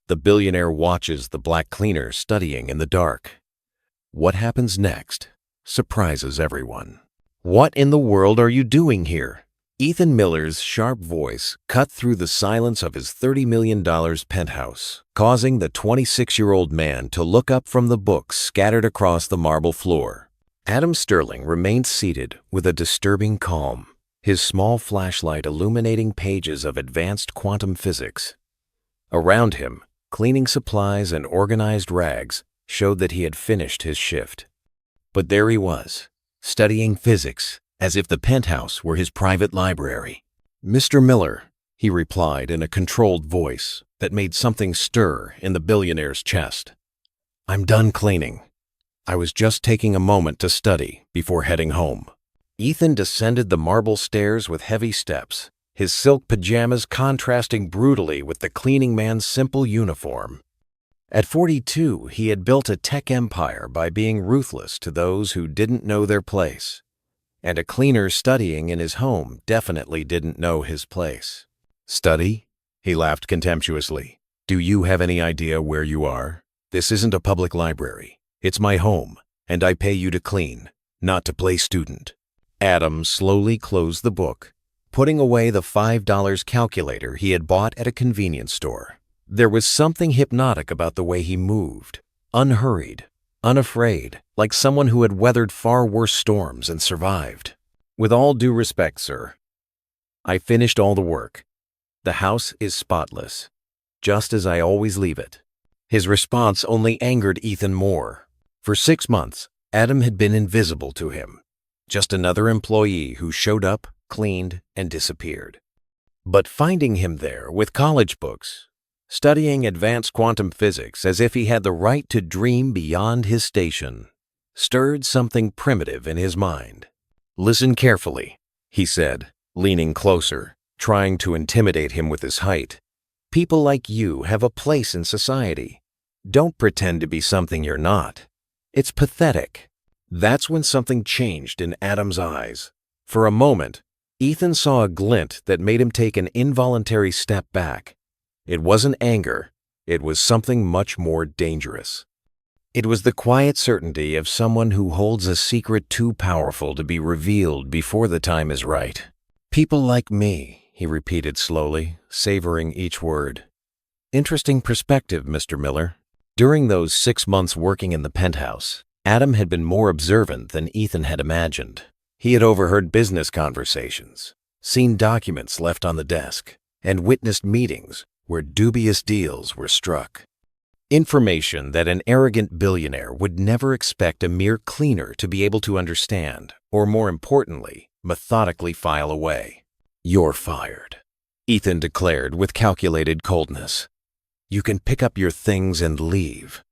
The billionaire watches the black cleaner studying in the dark. What happens next surprises everyone. "What in the world are you doing here?" Ethan Miller's sharp voice cut through the silence of his $30 million penthouse, causing the 26-year-old man to look up from the books scattered across the marble floor. Adam Sterling remained seated with a disturbing calm, his small flashlight illuminating pages of advanced quantum physics. Around him, cleaning supplies and organized rags showed that he had finished his shift. But there he was, studying physics as if the penthouse were his private library. "Mr. Miller," he replied in a controlled voice that made something stir in the billionaire's chest. "I'm done cleaning. I was just taking a moment to study before heading home." Ethan descended the marble stairs with heavy steps, his silk pajamas contrasting brutally with the cleaning man's simple uniform. At 42, he had built a tech empire by being ruthless to those who didn't know their place. And a cleaner studying in his home definitely didn't know his place. "Study?" He laughed contemptuously. "Do you have any idea where you are? This isn't a public library. It's my home, and I pay you to clean, not to play student." Adam slowly closed the book, putting away the $5 calculator he had bought at a convenience store. There was something hypnotic about the way he moved, unhurried, unafraid, like someone who had weathered far worse storms and survived. "With all due respect, sir, I finished all the work. The house is spotless, just as I always leave it." His response only angered Ethan more. For 6 months, Adam had been invisible to him, just another employee who showed up, cleaned, and disappeared. But finding him there with college books, studying advanced quantum physics as if he had the right to dream beyond his station, stirred something primitive in his mind. "Listen carefully," he said, leaning closer, trying to intimidate him with his height. "People like you have a place in society. Don't pretend to be something you're not. It's pathetic." That's when something changed in Adam's eyes. For a moment, Ethan saw a glint that made him take an involuntary step back. It wasn't anger, it was something much more dangerous. It was the quiet certainty of someone who holds a secret too powerful to be revealed before the time is right. "People like me," he repeated slowly, savoring each word. "Interesting perspective, Mr. Miller." During those 6 months working in the penthouse, Adam had been more observant than Ethan had imagined. He had overheard business conversations, seen documents left on the desk, and witnessed meetings where dubious deals were struck. Information that an arrogant billionaire would never expect a mere cleaner to be able to understand, or more importantly, methodically file away. "You're fired," Ethan declared with calculated coldness. "You can pick up your things and leave.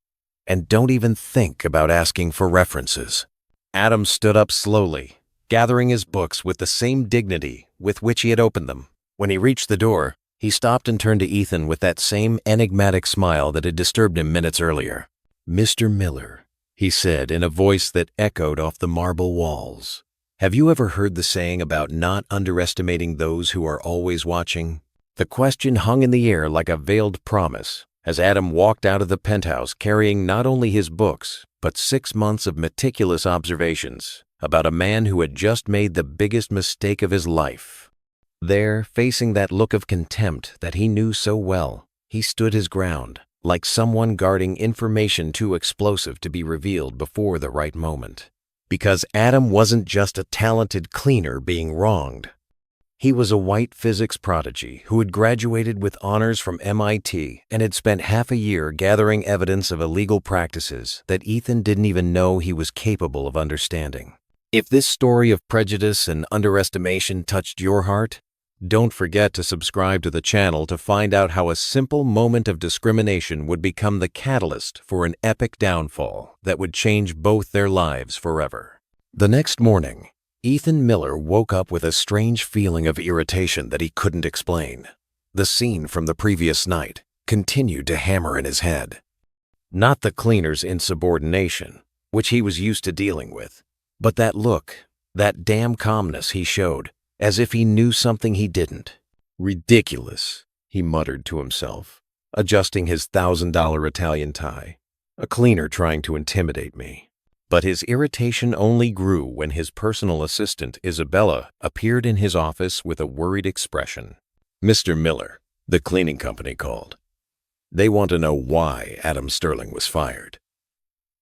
And don't even think about asking for references." Adam stood up slowly, gathering his books with the same dignity with which he had opened them. When he reached the door, he stopped and turned to Ethan with that same enigmatic smile that had disturbed him minutes earlier. "Mr. Miller," he said in a voice that echoed off the marble walls, "have you ever heard the saying about not underestimating those who are always watching?" The question hung in the air like a veiled promise as Adam walked out of the penthouse carrying not only his books, but 6 months of meticulous observations about a man who had just made the biggest mistake of his life. There, facing that look of contempt that he knew so well, he stood his ground, like someone guarding information too explosive to be revealed before the right moment. Because Adam wasn't just a talented cleaner being wronged. He was a white physics prodigy who had graduated with honors from MIT and had spent half a year gathering evidence of illegal practices that Ethan didn't even know he was capable of understanding. If this story of prejudice and underestimation touched your heart, don't forget to subscribe to the channel to find out how a simple moment of discrimination would become the catalyst for an epic downfall that would change both their lives forever. The next morning, Ethan Miller woke up with a strange feeling of irritation that he couldn't explain. The scene from the previous night continued to hammer in his head. Not the cleaner's insubordination, which he was used to dealing with, but that look, that damn calmness he showed, as if he knew something he didn't. "Ridiculous," he muttered to himself. adjusting his $1,000 Italian tie, a cleaner trying to intimidate me. But his irritation only grew when his personal assistant, Isabella, appeared in his office with a worried expression. "Mr. Miller," the cleaning company called. "They want to know why Adam Sterling was fired.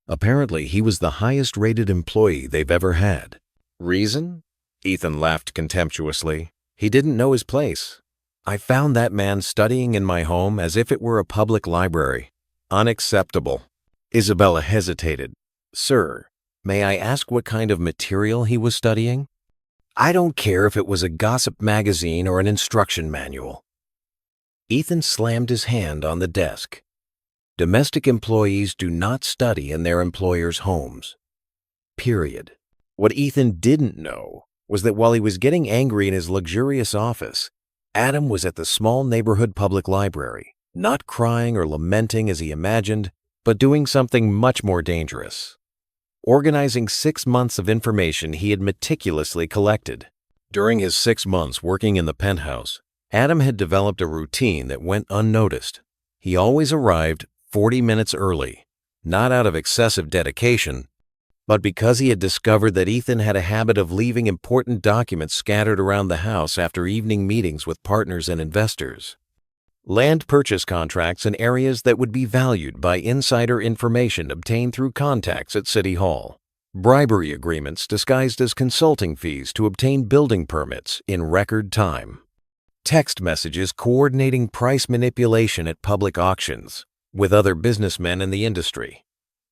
Apparently, he was the highest-rated employee they've ever had." "Reason?" Ethan laughed contemptuously. "He didn't know his place. I found that man studying in my home as if it were a public library. Unacceptable." Isabella hesitated. "Sir, may I ask what kind of material he was studying?" "I don't care if it was a gossip magazine or an instruction manual." Ethan slammed his hand on the desk. Domestic employees do not study in their employers' homes. Period. What Ethan didn't know was that while he was getting angry in his luxurious office, Adam was at the small neighborhood public library, not crying or lamenting as he imagined, but doing something much more dangerous. Organizing 6 months of information he had meticulously collected. During his 6 months working in the penthouse, Adam had developed a routine that went unnoticed. He always arrived 40 minutes early, not out of excessive dedication, but because he had discovered that Ethan had a habit of leaving important documents scattered around the house after evening meetings with partners and investors. Land purchase contracts in areas that would be valued by insider information obtained through contacts at City Hall. Bribery agreements disguised as consulting fees to obtain building permits in record time. Text messages coordinating price manipulation at public auctions with other businessmen in the industry.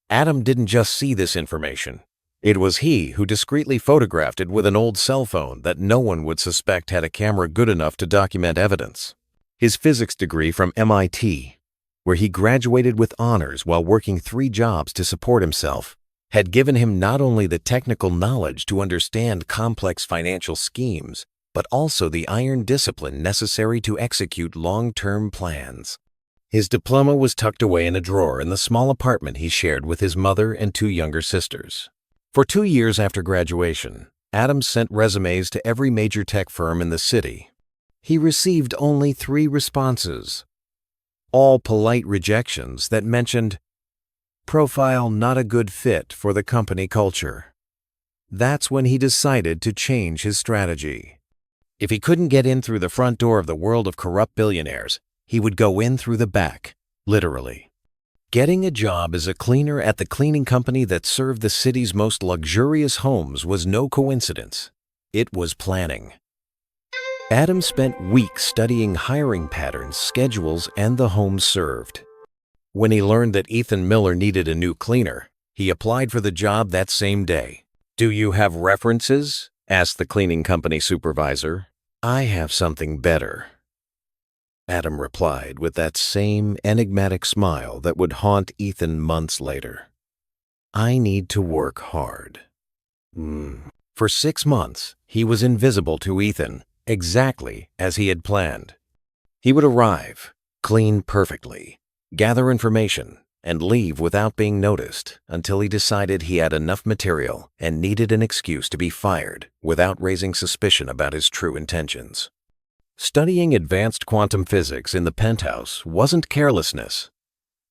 Adam didn't just see this information. It was he who discreetly photographed it with an old cell phone that no one would suspect had a camera good enough to document evidence. His physics degree from MIT, where he graduated with honors while working 3 jobs to support himself, had given him not only the technical knowledge to understand complex financial schemes, but also the iron discipline necessary to execute long-term plans. His diploma was tucked away in a drawer in the small apartment he shared with his mother and 2 younger sisters. For 2 years after graduation, Adam sent resumes to every major tech firm in the city. He received only 3 responses, all polite rejections that mentioned, "Profile not a good fit for the company culture." That's when he decided to change his strategy. If he couldn't get in through the front door of the world of corrupt billionaires, he would go in through the back, literally. Getting a job as a cleaner at the cleaning company that served the city's most luxurious homes was no coincidence. It was planning. Adam spent weeks studying hiring patterns, schedules, and the homes served. When he learned that Ethan Miller needed a new cleaner, he applied for the job that same day. "Do you have references?" asked the cleaning company supervisor. "I have something better," Adam replied with that same enigmatic smile that would haunt Ethan months later. "I need to work hard." For 6 months, he was invisible to Ethan, exactly as he had planned. He would arrive, clean perfectly, gather information, and leave without being noticed until he decided he had enough material and needed an excuse to be fired without raising suspicion about his true intentions. Studying advanced quantum physics in the penthouse wasn't carelessness.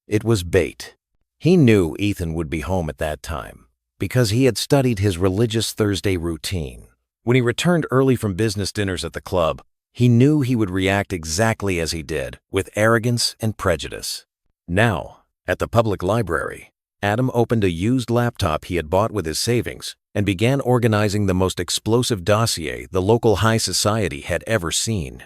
It was bait. He knew Ethan would be home at that time because he had studied his religious Thursday routine. When he returned early from business dinners at the club, he knew he would react exactly as he did, with arrogance and prejudice. Now, at the public library, Adam opened a used laptop he had bought with his savings and began organizing the most explosive dossier the local high society had ever seen.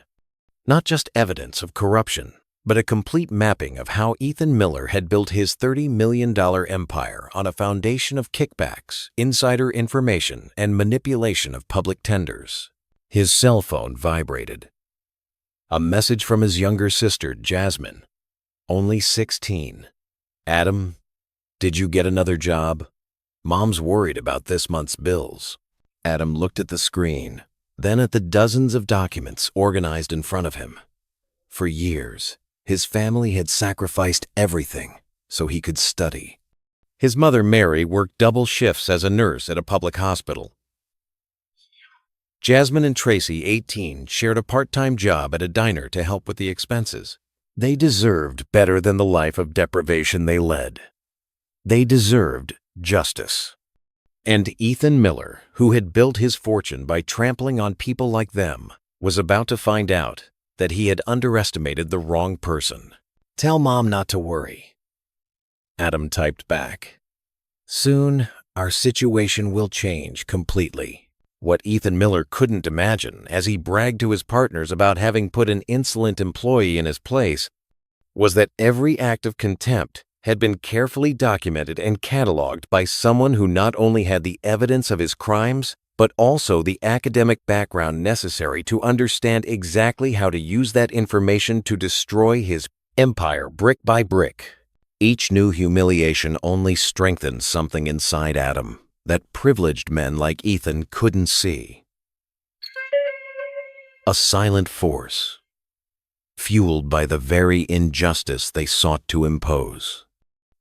Not just evidence of corruption, but a complete mapping of how Ethan Miller had built his $30 million empire on a foundation of kickbacks, insider information, and manipulation of public tenders. His cell phone vibrated. A message from his younger sister, Jasmine, only 16. "Adam, did you get another job? Mom's worried about this month's bills." Adam looked at the screen, then at the dozens of documents organized in front of him. For years, his family had sacrificed everything so he could study. His mother, Mary, worked double shifts as a nurse at a public hospital. Jasmine and Tracy, 18, shared a part-time job at a diner to help with the expenses. They deserved better than the life of deprivation they led. They deserved justice. And Ethan Miller, who had built his fortune by trampling on people like them, was about to find out that he had underestimated the wrong person. "Tell Mom not to worry," Adam typed back. "Soon, our situation will change completely." What Ethan Miller couldn't imagine, as he bragged to his partners about having put an insolent employee in his place, was that every act of contempt had been carefully documented and cataloged by someone who not only had the evidence of his crimes, but also the academic background necessary to understand exactly how to use that information to destroy his empire brick by brick. Each new humiliation only strengthened something inside Adam that privileged men like Ethan couldn't see. A silent force, fueled by the very injustice they sought to impose,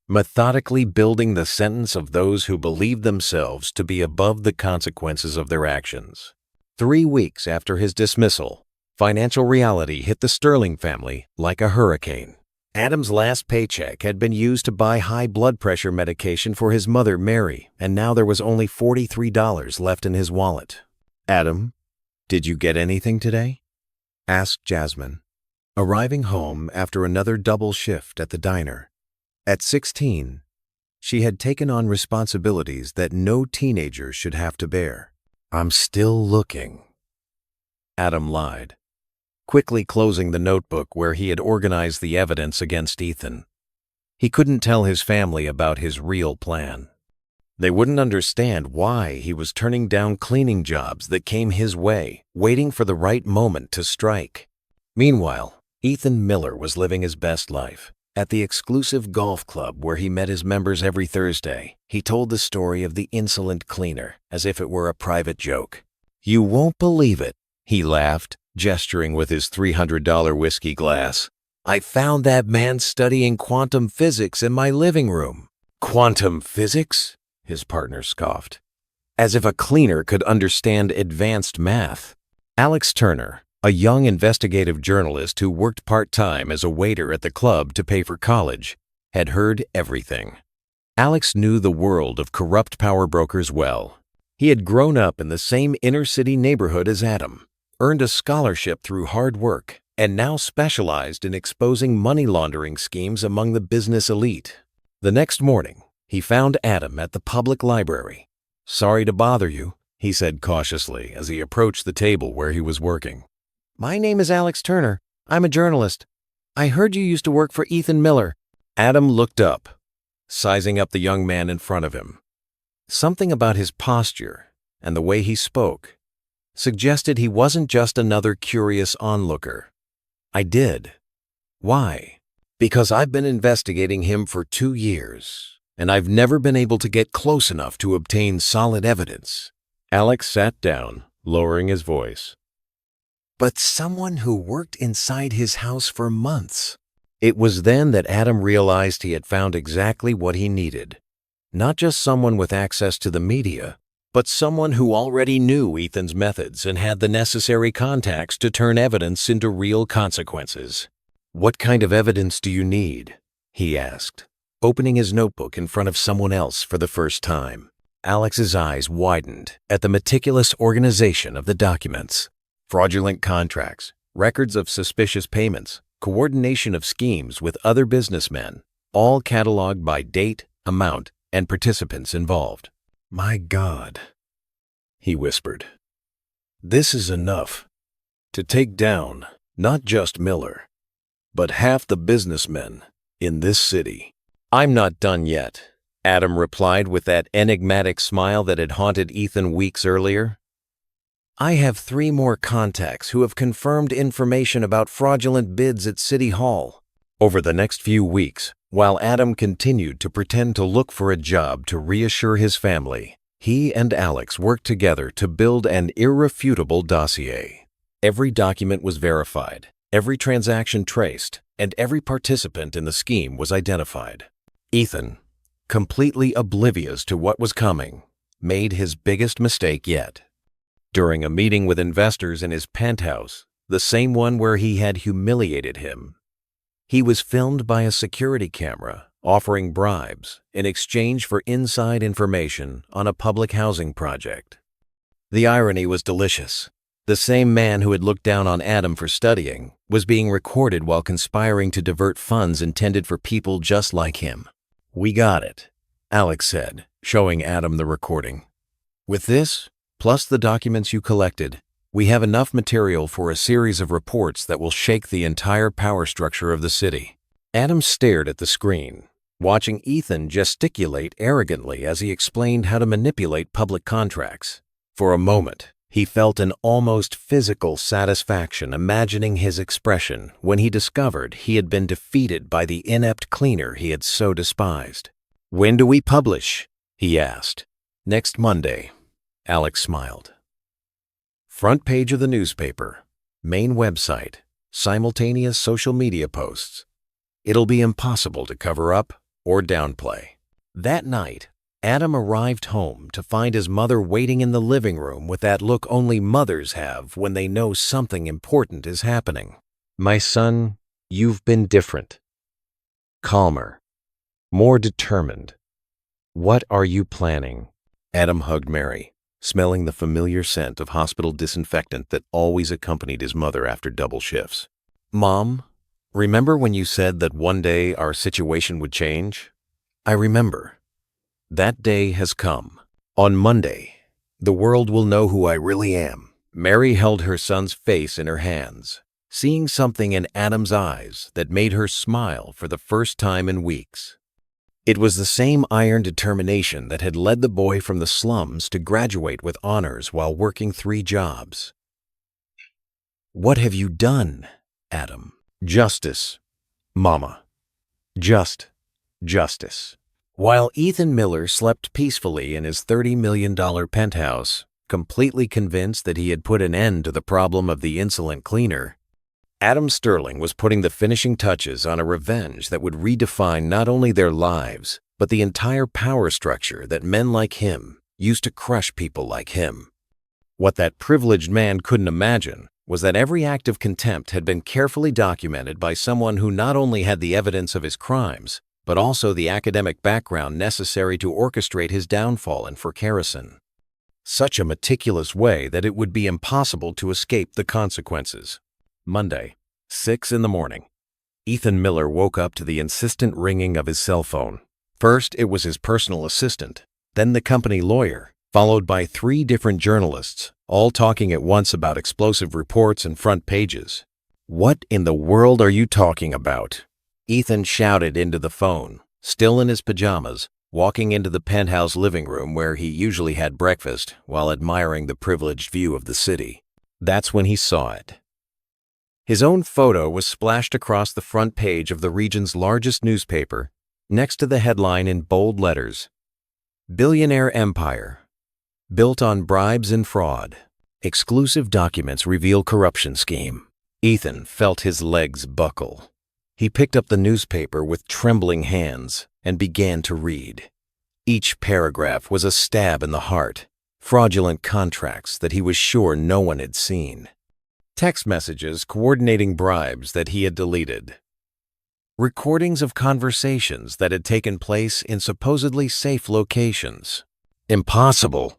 methodically building the sentence of those who believed themselves to be above the consequences of their actions. 3 weeks after his dismissal, financial reality hit the Sterling family like a hurricane. Adam's last paycheck had been used to buy high blood pressure medication for his mother, Mary, and now there was only $43 left in his wallet. "Adam, did you get anything today?" asked Jasmine, arriving home after another double shift at the diner. At 16, she had taken on responsibilities that no teenager should have to bear. "I'm still looking," Adam lied, quickly closing the notebook where he had organized the evidence against Ethan. He couldn't tell his family about his real plan. They wouldn't understand why he was turning down cleaning jobs that came his way, waiting for the right moment to strike. Meanwhile, Ethan Miller was living his best life. At the exclusive golf club where he met his members every Thursday, he told the story of the insolent cleaner as if it were a private joke. "You won't believe it," he laughed, gesturing with his $300 whiskey glass. "I found that man studying quantum physics in my living room." "Quantum physics?" his partner scoffed. As if a cleaner could understand advanced math. Alex Turner, a young investigative journalist who worked part-time as a waiter at the club to pay for college, had heard everything. Alex knew the world of corrupt power brokers well. He had grown up in the same inner-city neighborhood as Adam, earned a scholarship through hard work, and now specialized in exposing money laundering schemes among the business elite. The next morning, he found Adam at the public library. "Sorry to bother you," he said cautiously as he approached the table where he was working. "My name is Alex Turner. I'm a journalist. I heard you used to work for Ethan Miller." Adam looked up, sizing up the young man in front of him. Something about his posture and the way he spoke suggested he wasn't just another curious onlooker. "I did." "Why?" "Because I've been investigating him for 2 years, and I've never been able to get close enough to obtain solid evidence." Alex sat down, lowering his voice. "But someone who worked inside his house for months." It was then that Adam realized he had found exactly what he needed. Not just someone with access to the media, but someone who already knew Ethan's methods and had the necessary contacts to turn evidence into real consequences. "What kind of evidence do you need?" he asked, opening his notebook in front of someone else for the first time. Alex's eyes widened at the meticulous organization of the documents. Fraudulent contracts, records of suspicious payments, coordination of schemes with other businessmen, all cataloged by date, amount, and participants involved. "My God," he whispered. "This is enough to take down not just Miller, but half the businessmen in this city." "I'm not done yet," Adam replied with that enigmatic smile that had haunted Ethan weeks earlier. "I have 3 more contacts who have confirmed information about fraudulent bids at City Hall." Over the next few weeks, while Adam continued to pretend to look for a job to reassure his family, he and Alex worked together to build an irrefutable dossier. Every document was verified, every transaction traced, and every participant in the scheme was identified. Ethan, completely oblivious to what was coming, made his biggest mistake yet. During a meeting with investors in his penthouse, the same one where he had humiliated him, He was filmed by a security camera offering bribes in exchange for inside information on a public housing project. The irony was delicious. The same man who had looked down on Adam for studying was being recorded while conspiring to divert funds intended for people just like him. "We got it," Alex said, showing Adam the recording. "With this, plus the documents you collected, we have enough material for a series of reports that will shake the entire power structure of the city." Adam stared at the screen, watching Ethan gesticulate arrogantly as he explained how to manipulate public contracts. For a moment, he felt an almost physical satisfaction imagining his expression when he discovered he had been defeated by the inept cleaner he had so despised. "When do we publish?" he asked. "Next Monday," Alex smiled. Front page of the newspaper, main website, simultaneous social media posts. It'll be impossible to cover up or downplay. That night, Adam arrived home to find his mother waiting in the living room with that look only mothers have when they know something important is happening. "My son, you've been different. Calmer. More determined. What are you planning?" Adam hugged Mary, smelling the familiar scent of hospital disinfectant that always accompanied his mother after double shifts. "Mom, remember when you said that one day our situation would change? I remember. That day has come. On Monday, the world will know who I really am." Mary held her son's face in her hands, seeing something in Adam's eyes that made her smile for the first time in weeks. It was the same iron determination that had led the boy from the slums to graduate with honors while working 3 jobs. "What have you done, Adam?" "Justice, Mama. Just justice." While Ethan Miller slept peacefully in his $30 million penthouse, completely convinced that he had put an end to the problem of the insolent cleaner, Adam Sterling was putting the finishing touches on a revenge that would redefine not only their lives, but the entire power structure that men like him used to crush people like him. What that privileged man couldn't imagine was that every act of contempt had been carefully documented by someone who not only had the evidence of his crimes, but also the academic background necessary to orchestrate his downfall and for kerosene. Such a meticulous way that it would be impossible to escape the consequences. Monday, 6 in the morning. Ethan Miller woke up to the insistent ringing of his cell phone. First, it was his personal assistant, then the company lawyer, followed by 3 different journalists, all talking at once about explosive reports and front pages. "What in the world are you talking about?" Ethan shouted into the phone, still in his pajamas, walking into the penthouse living room where he usually had breakfast while admiring the privileged view of the city. That's when he saw it. His own photo was splashed across the front page of the region's largest newspaper, next to the headline in bold letters, "Billionaire Empire, built on bribes and fraud. Exclusive documents reveal corruption scheme." Ethan felt his legs buckle. He picked up the newspaper with trembling hands and began to read. Each paragraph was a stab in the heart, fraudulent contracts that he was sure no one had seen. Text messages coordinating bribes that he had deleted. Recordings of conversations that had taken place in supposedly safe locations. "Impossible,"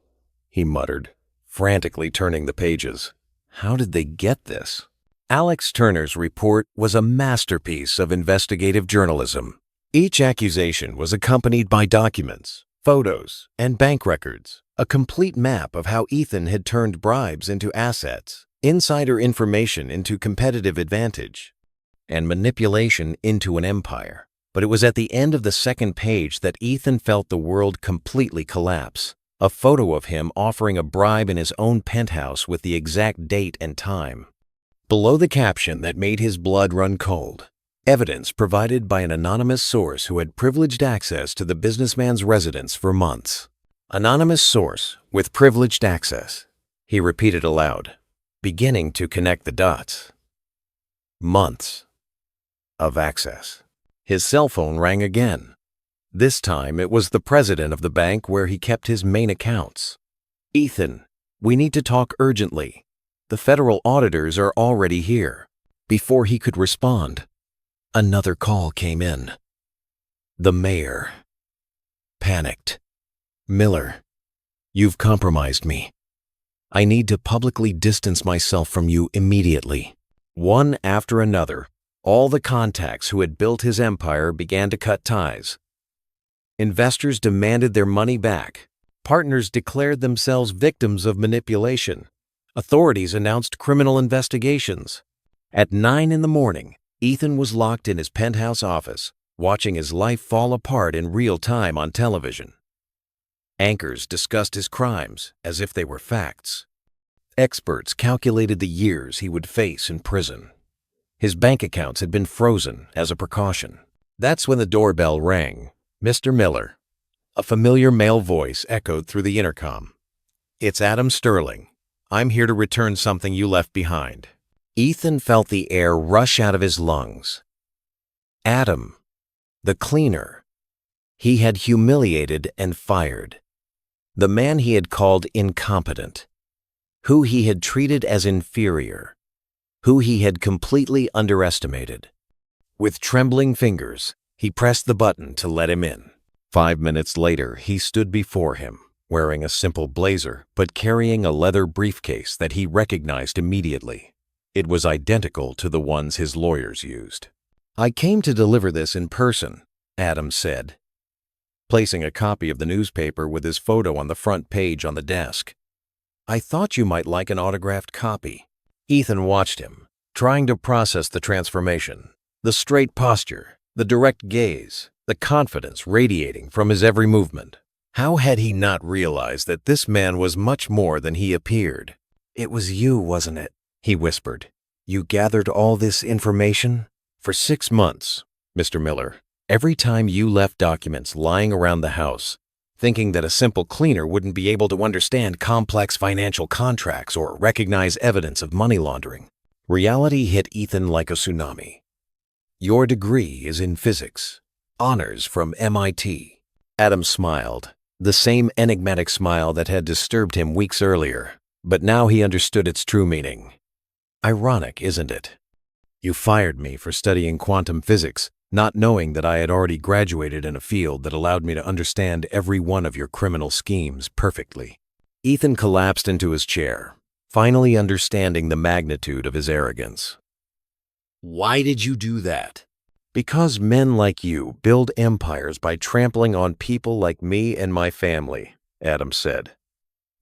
he muttered, frantically turning the pages. How did they get this? Alex Turner's report was a masterpiece of investigative journalism. Each accusation was accompanied by documents, photos, and bank records, a complete map of how Ethan had turned bribes into assets, insider information into competitive advantage, and manipulation into an empire. But it was at the end of the second page that Ethan felt the world completely collapse. A photo of him offering a bribe in his own penthouse with the exact date and time. Below the caption that made his blood run cold, evidence provided by an anonymous source who had privileged access to the businessman's residence for months. Anonymous source with privileged access, he repeated aloud, beginning to connect the dots. Months of access. His cell phone rang again. This time it was the president of the bank where he kept his main accounts. "Ethan, we need to talk urgently. The federal auditors are already here." Before he could respond, Another call came in. The mayor. Panicked. "Miller, you've compromised me. I need to publicly distance myself from you immediately." One after another, all the contacts who had built his empire began to cut ties. Investors demanded their money back. Partners declared themselves victims of manipulation. Authorities announced criminal investigations. At 9 in the morning, Ethan was locked in his penthouse office, watching his life fall apart in real time on television. Anchors discussed his crimes as if they were facts. Experts calculated the years he would face in prison. His bank accounts had been frozen as a precaution. That's when the doorbell rang. "Mr. Miller." A familiar male voice echoed through the intercom. "It's Adam Sterling. I'm here to return something you left behind." Ethan felt the air rush out of his lungs. Adam, the cleaner. He had humiliated and fired. The man he had called incompetent. Who he had treated as inferior. Who he had completely underestimated. With trembling fingers, he pressed the button to let him in. 5 minutes later, he stood before him, wearing a simple blazer but carrying a leather briefcase that he recognized immediately. It was identical to the ones his lawyers used. "I came to deliver this in person," Adam said, placing a copy of the newspaper with his photo on the front page on the desk. "I thought you might like an autographed copy." Ethan watched him, trying to process the transformation. The straight posture, the direct gaze, the confidence radiating from his every movement. How had he not realized that this man was much more than he appeared? "It was you, wasn't it?" he whispered. "You gathered all this information?" "For 6 months, Mr. Miller. Every time you left documents lying around the house, thinking that a simple cleaner wouldn't be able to understand complex financial contracts or recognize evidence of money laundering. Reality hit Ethan like a tsunami. Your degree is in physics. Honors from MIT. Adam smiled, the same enigmatic smile that had disturbed him weeks earlier, but now he understood its true meaning. Ironic, isn't it? You fired me for studying quantum physics, not knowing that I had already graduated in a field that allowed me to understand every one of your criminal schemes perfectly. Ethan collapsed into his chair, finally understanding the magnitude of his arrogance. Why did you do that? Because men like you build empires by trampling on people like me and my family, Adam said.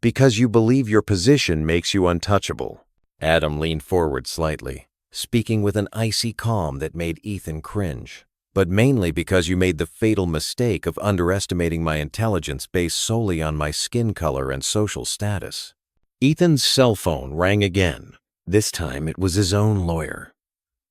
Because you believe your position makes you untouchable. Adam leaned forward slightly, speaking with an icy calm that made Ethan cringe. But mainly because you made the fatal mistake of underestimating my intelligence based solely on my skin color and social status. Ethan's cell phone rang again. This time it was his own lawyer.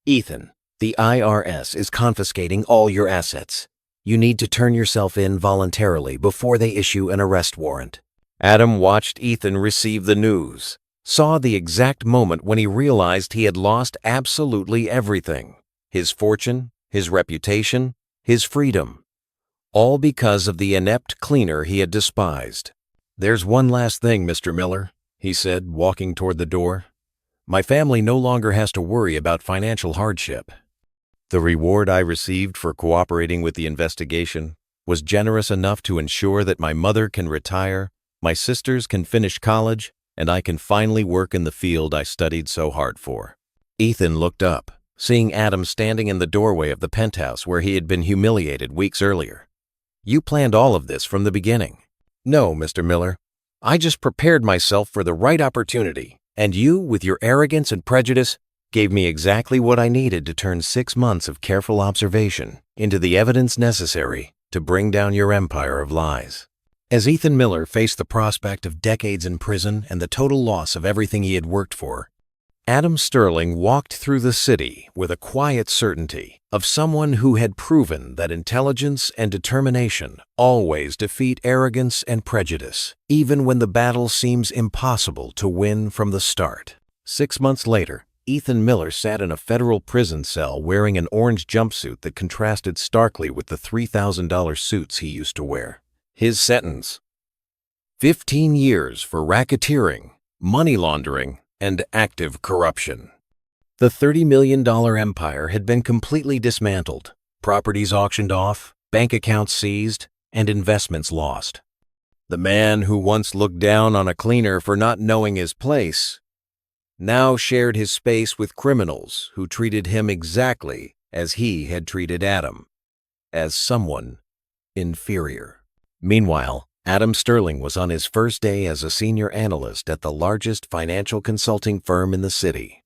Ethan, the IRS is confiscating all your assets. You need to turn yourself in voluntarily before they issue an arrest warrant. Adam watched Ethan receive the news, saw the exact moment when he realized he had lost absolutely everything. His fortune, his reputation, his freedom. All because of the inept cleaner he had despised. There's one last thing, Mr. Miller, he said, walking toward the door. My family no longer has to worry about financial hardship. The reward I received for cooperating with the investigation was generous enough to ensure that my mother can retire, my sisters can finish college, and I can finally work in the field I studied so hard for. Ethan looked up, seeing Adam standing in the doorway of the penthouse where he had been humiliated weeks earlier. You planned all of this from the beginning. No, Mr. Miller. I just prepared myself for the right opportunity, and you, with your arrogance and prejudice, gave me exactly what I needed to turn 6 months of careful observation into the evidence necessary to bring down your empire of lies. As Ethan Miller faced the prospect of decades in prison and the total loss of everything he had worked for, Adam Sterling walked through the city with a quiet certainty of someone who had proven that intelligence and determination always defeat arrogance and prejudice, even when the battle seems impossible to win from the start. 6 months later, Ethan Miller sat in a federal prison cell wearing an orange jumpsuit that contrasted starkly with the $3,000 suits he used to wear. His sentence: 15 years for racketeering, money laundering, and active corruption. The $30 million empire had been completely dismantled, properties auctioned off, bank accounts seized, and investments lost. The man who once looked down on a cleaner for not knowing his place now shared his space with criminals who treated him exactly as he had treated Adam, as someone inferior. Meanwhile, Adam Sterling was on his first day as a senior analyst at the largest financial consulting firm in the city.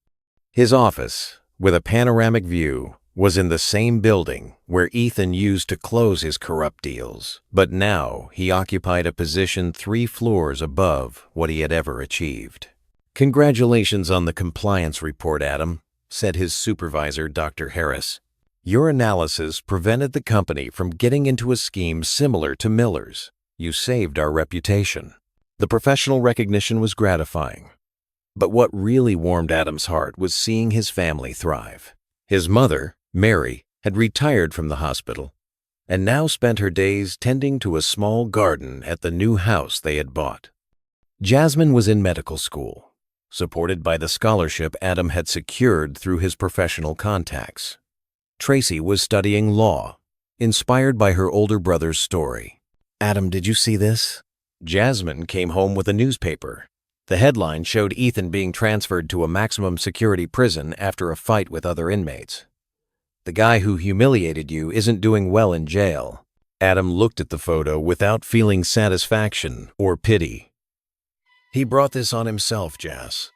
His office, with a panoramic view, was in the same building where Ethan used to close his corrupt deals, but now he occupied a position 3 floors above what he had ever achieved. "Congratulations on the compliance report, Adam," said his supervisor, Dr. Harris. "Your analysis prevented the company from getting into a scheme similar to Miller's. You saved our reputation." The professional recognition was gratifying. But what really warmed Adam's heart was seeing his family thrive. His mother, Mary, had retired from the hospital and now spent her days tending to a small garden at the new house they had bought. Jasmine was in medical school, supported by the scholarship Adam had secured through his professional contacts. Tracy was studying law, inspired by her older brother's story. "Adam, did you see this?" Jasmine came home with a newspaper. The headline showed Ethan being transferred to a maximum security prison after a fight with other inmates. "The guy who humiliated you isn't doing well in jail." Adam looked at the photo without feeling satisfaction or pity. "He brought this on himself, Jas.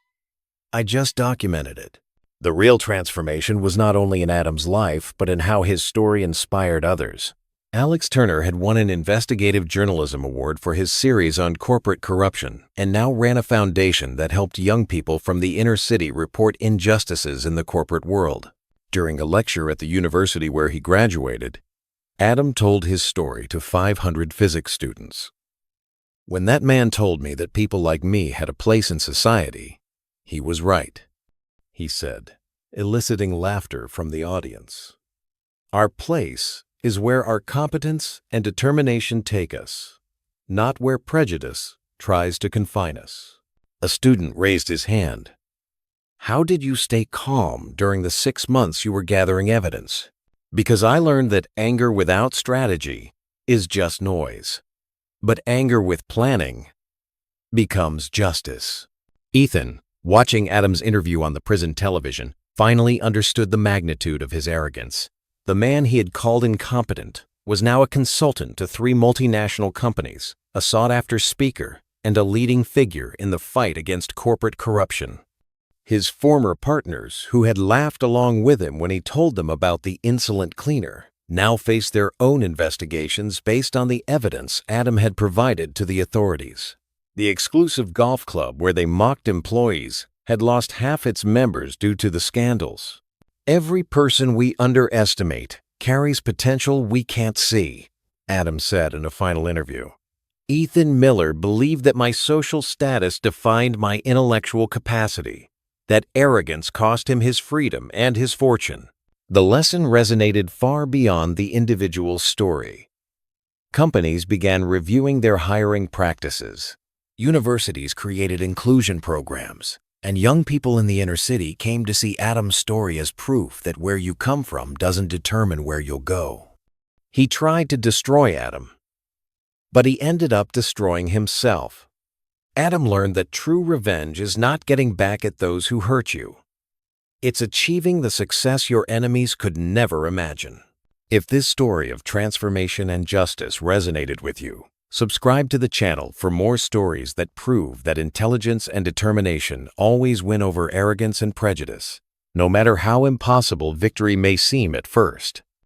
I just documented it." The real transformation was not only in Adam's life, but in how his story inspired others. Alex Turner had won an investigative journalism award for his series on corporate corruption and now ran a foundation that helped young people from the inner city report injustices in the corporate world. During a lecture at the university where he graduated, Adam told his story to 500 physics students. "When that man told me that people like me had a place in society, he was right," he said, eliciting laughter from the audience. "Our place is where our competence and determination take us, not where prejudice tries to confine us." A student raised his hand. "How did you stay calm during the 6 months you were gathering evidence?" "Because I learned that anger without strategy is just noise, but anger with planning becomes justice." Ethan, watching Adam's interview on the prison television, finally understood the magnitude of his arrogance. The man he had called incompetent was now a consultant to 3 multinational companies, a sought-after speaker, and a leading figure in the fight against corporate corruption. His former partners, who had laughed along with him when he told them about the insolent cleaner, now faced their own investigations based on the evidence Adam had provided to the authorities. The exclusive golf club where they mocked employees had lost half its members due to the scandals. "Every person we underestimate carries potential we can't see," Adam said in a final interview. "Ethan Miller believed that my social status defined my intellectual capacity, that arrogance cost him his freedom and his fortune." The lesson resonated far beyond the individual's story. Companies began reviewing their hiring practices. Universities created inclusion programs, and young people in the inner city came to see Adam's story as proof that where you come from doesn't determine where you'll go. He tried to destroy Adam, but he ended up destroying himself. Adam learned that true revenge is not getting back at those who hurt you. It's achieving the success your enemies could never imagine. If this story of transformation and justice resonated with you, subscribe to the channel for more stories that prove that intelligence and determination always win over arrogance and prejudice, no matter how impossible victory may seem at first.